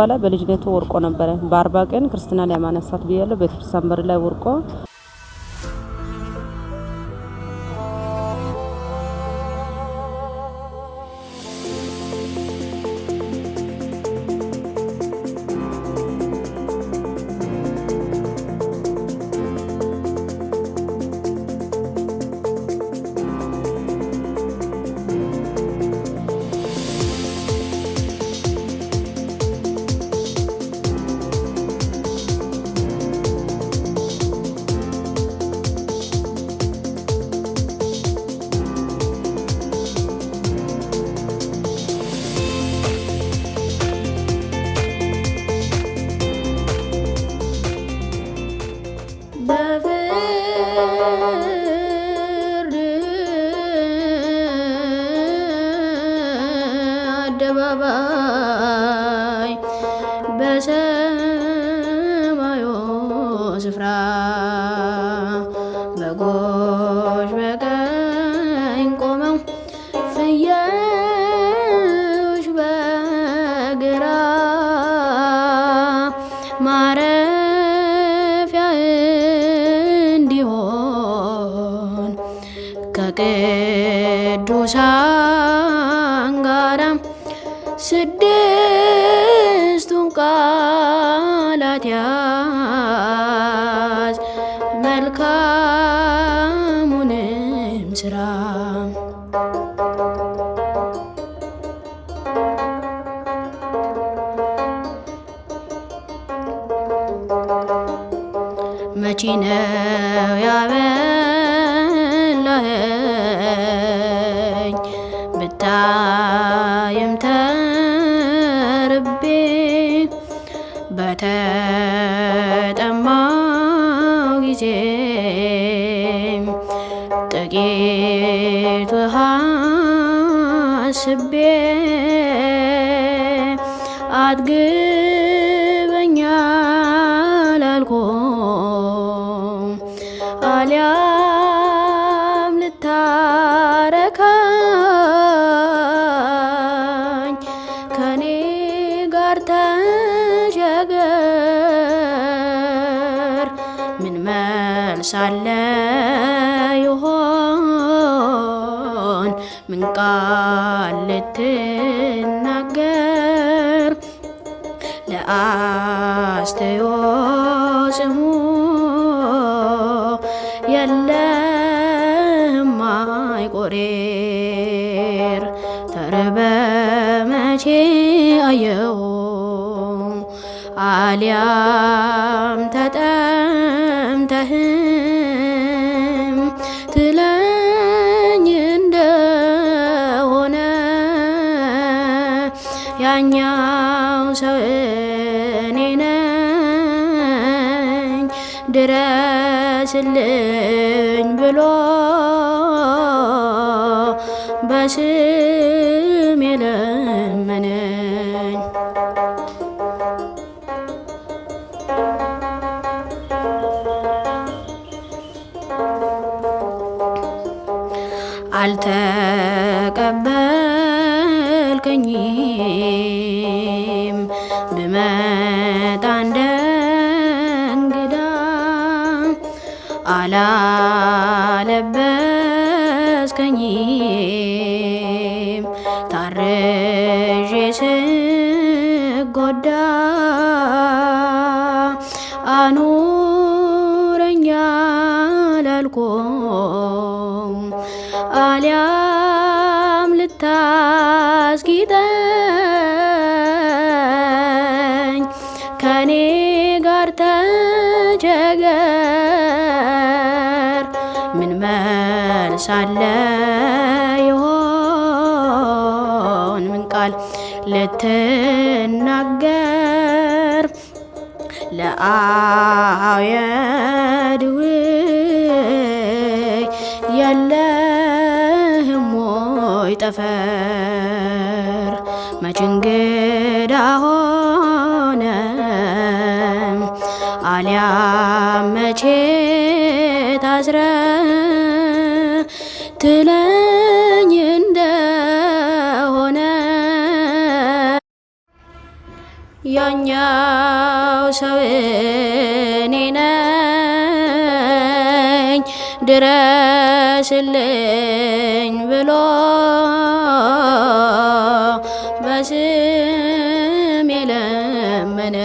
በኋላ በልጅነቱ ወርቆ ነበረ። በ40 ቀን ክርስትና ላይ ማነሳት ብያለሁ። ቤተክርስቲያን በር ላይ ወርቆ አደባባይ በሰማዩ ስፍራ በጎች በቀኝ ቆመው ፍየሎች በግራ ማረፊያ እንዲሆን ከቅዱሳን ጋራ ስድስቱን ቃላት ያዝ መልካሙንም ስራ። መቼ ነው ያበላኸኝ ብታይም ተርቤ በተጠማው ጊዜ ጥቂት ውሃ አስቤ አጥግበኛል አልኩም አልያም ልታረካኝ ከኔ ጋር ተሻገር። ምን መልስ አለ ይሆን ምን ቃል ልትናገር ለአስተዮ ጽሙ የለም አይቆሬር ተርበ መቼ አየው አልያም ተጠምተህም ትለኝ እንደሆነ ያኛው ሰው እኔ ነኝ ድረስልኝ ብሎ በስም የለመነኝ። አልተቀበልከኝም ብመጣ እንደ እንግዳ አላለበስከኝም ታርዤ ስጎዳ አኑረኛ አላልኩም አልያም ልታስጊጠኝ ከኔ ጋር ተቸገር። ምን መልስ አለ ይሆን ምን ቃል ልትናገር ለአየድው የለህም ወይ ጠፈር መች እንግዳ ሆነ አልያም መቼ ታስረ ትለኝ እንደሆነ ያኛው ሰው እኔ ነኝ ድረስልኝ ብሎ በስም የለመነኝ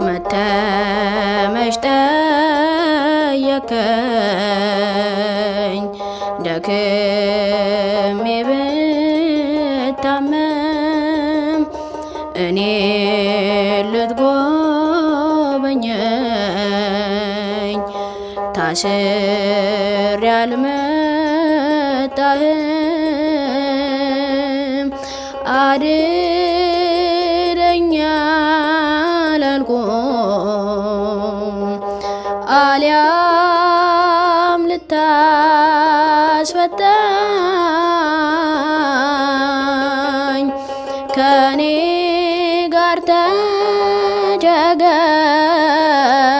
መተመሽ ጠየከኝ ደክሜ ብታመም እኔ ልትጎበኘኝ ታስሬ አልመጣህም አድነኝ አላልኩም አልያም ልታስፈታኝ ከኔ ጋር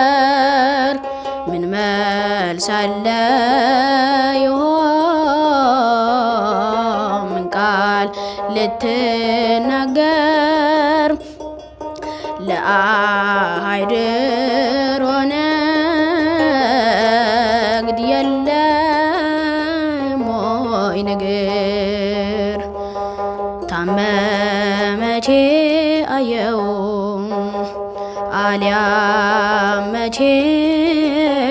ተቸገር ምን መልስ አለ ይሆን ምን ቃል ልትናገር ለአይድር ሆነ ግድ የለም ሞይ ንግር ታመመቼ አየው አልያም መቼ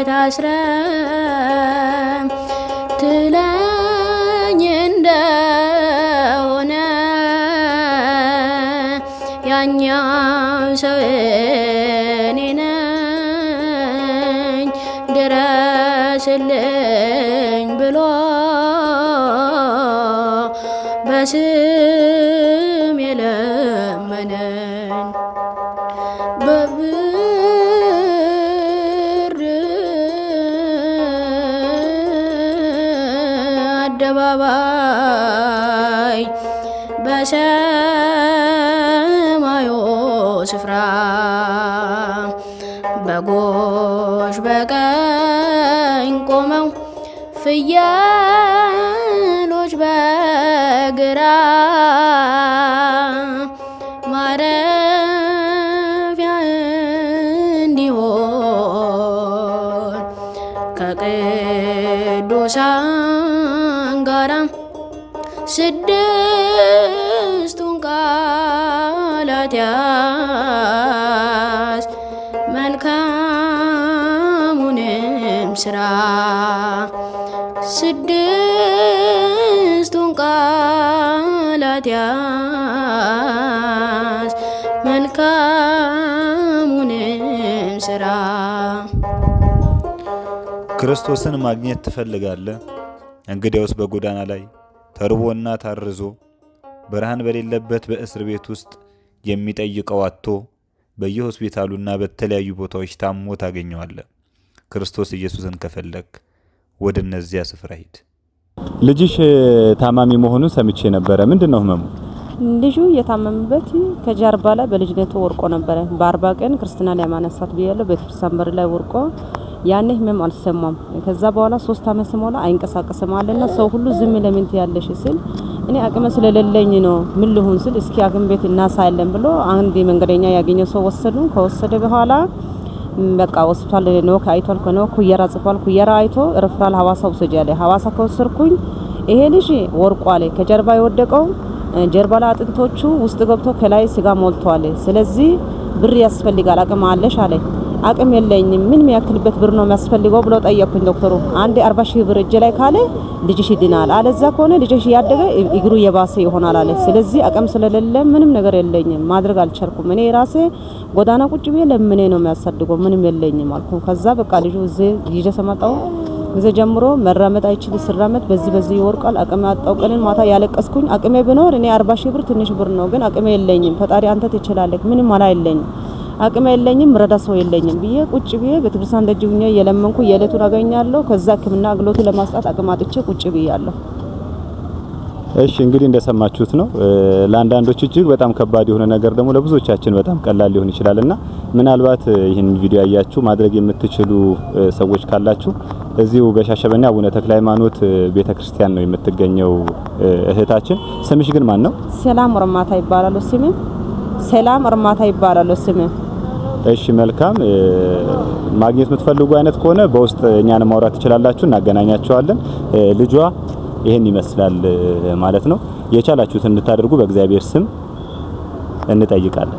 ታስረ ትለኝ እንደሆነ ያኛው ሰው እኔ ነኝ ድረስልኝ ብሎ በስም የለመነኝ በብር አደባባይ በሰማዩ ስፍራ በጎች በቀኝ ቆመው ፍየሎች በግራ ማረፊያ እንዲሆን ከቅዱሳን ጋራ ስድስቱን ቃላት ያዝ መልካሙንም ስራ ስድስቱን ቃላት ያዝ መልካሙንም ስራ ክርስቶስን ማግኘት ትፈልጋለህ? እንግዲያውስ በጎዳና ላይ ተርቦና ታርዞ ብርሃን በሌለበት በእስር ቤት ውስጥ የሚጠይቀው አጥቶ በየሆስፒታሉና በተለያዩ ቦታዎች ታሞ ታገኘዋለህ። ክርስቶስ ኢየሱስን ከፈለክ ወደ እነዚያ ስፍራ ሂድ። ልጅሽ ታማሚ መሆኑን ሰምቼ ነበረ። ምንድነው ህመሙ? ልጁ የታመመበት ከጀርባ ላይ በልጅነቱ ወርቆ ነበረ። በ40 ቀን ክርስትና ላይ ማነሳት ቢያለው ቤተክርስቲያን በር ላይ ወርቆ ያኔ ህመም አልሰማም። ከዛ በኋላ 3 አመት ሲሞላ አይንቀሳቀስም አለና ሰው ሁሉ ዝም ለምን ትያለሽ ሲል እኔ አቅም ስለሌለኝ ነው ምን ልሁን ስል እስኪ አቅም ቤት እናሳለን ብሎ አንድ መንገደኛ ያገኘው ሰው ወሰዱ። ከወሰደ በኋላ በቃ ሆስፒታል ነው ካይቷል ከነው ኩየራ ጽፏል። ኩየራ አይቶ ሪፈራል ሐዋሳ ወሰደ ያለ ሐዋሳ ከወሰድኩኝ ይሄ ልጅ ወርቋል። ከጀርባ የወደቀው ጀርባ ላይ አጥንቶቹ ውስጥ ገብቶ ከላይ ስጋ ሞልቷል። ስለዚህ ብር ያስፈልጋል አቅም አለሽ አለ። አቅም የለኝም ምን የሚያክልበት ብር ነው የሚያስፈልገው ብሎ ጠየቅኩኝ። ዶክተሩ አንድ 40 ሺህ ብር እጄ ላይ ካለ ልጅሽ ይድናል፣ አለዛ ከሆነ ልጅሽ ያደገ እግሩ የባሰ ይሆናል አለ። ስለዚህ አቅም ስለሌለ ምንም ነገር የለኝም ማድረግ አልቻልኩም። እኔ ራሴ ጎዳና ቁጭ ብዬ ለምኔ ነው የሚያሳድገው ምንም የለኝም አልኩ። ከዛ በቃ ልጁ እዚህ ይዤ ሰማጣው ጊዜ ጀምሮ መራመድ አይችል ሲራመድ በዚህ ይወርቃል። አቅም አጣው። ቀንን ማታ ያለቀስኩኝ አቅሜ ቢኖር እኔ 40 ሺህ ብር ትንሽ ብር ነው፣ ግን አቅሜ የለኝም። ፈጣሪ አንተ ትችላለህ፣ ምንም አላ የለኝም፣ አቅሜ የለኝም፣ ረዳ ሰው የለኝም ብዬ ቁጭ ብዬ ቤተክርስቲያን ደጅ ሆኜ የለመንኩ የዕለቱን አገኛለሁ። ከዛ ሕክምና አግሎቱ ለማስጣት አቅም አጥቼ ቁጭ ብያለሁ። እሺ እንግዲህ እንደሰማችሁት ነው። ለአንዳንዶች እጅግ በጣም ከባድ የሆነ ነገር ደግሞ ለብዙዎቻችን በጣም ቀላል ሊሆን ይችላልና ምናልባት ይህን ቪዲዮ ያያችሁ ማድረግ የምትችሉ ሰዎች ካላችሁ እዚሁ በሻሸመኔ አቡነ ተክለ ሃይማኖት ቤተክርስቲያን ነው የምትገኘው እህታችን። ስምሽ ግን ማን ነው? ሰላም እርማታ ይባላል ስሜ። ሰላም እርማታ ይባላል ስሜ። እሺ መልካም። ማግኘት የምትፈልጉ አይነት ከሆነ በውስጥ እኛን ማውራት ትችላላችሁ፣ እናገናኛቸዋለን። ልጇ ይሄን ይመስላል ማለት ነው። የቻላችሁትን እንድታደርጉ በእግዚአብሔር ስም እንጠይቃለን።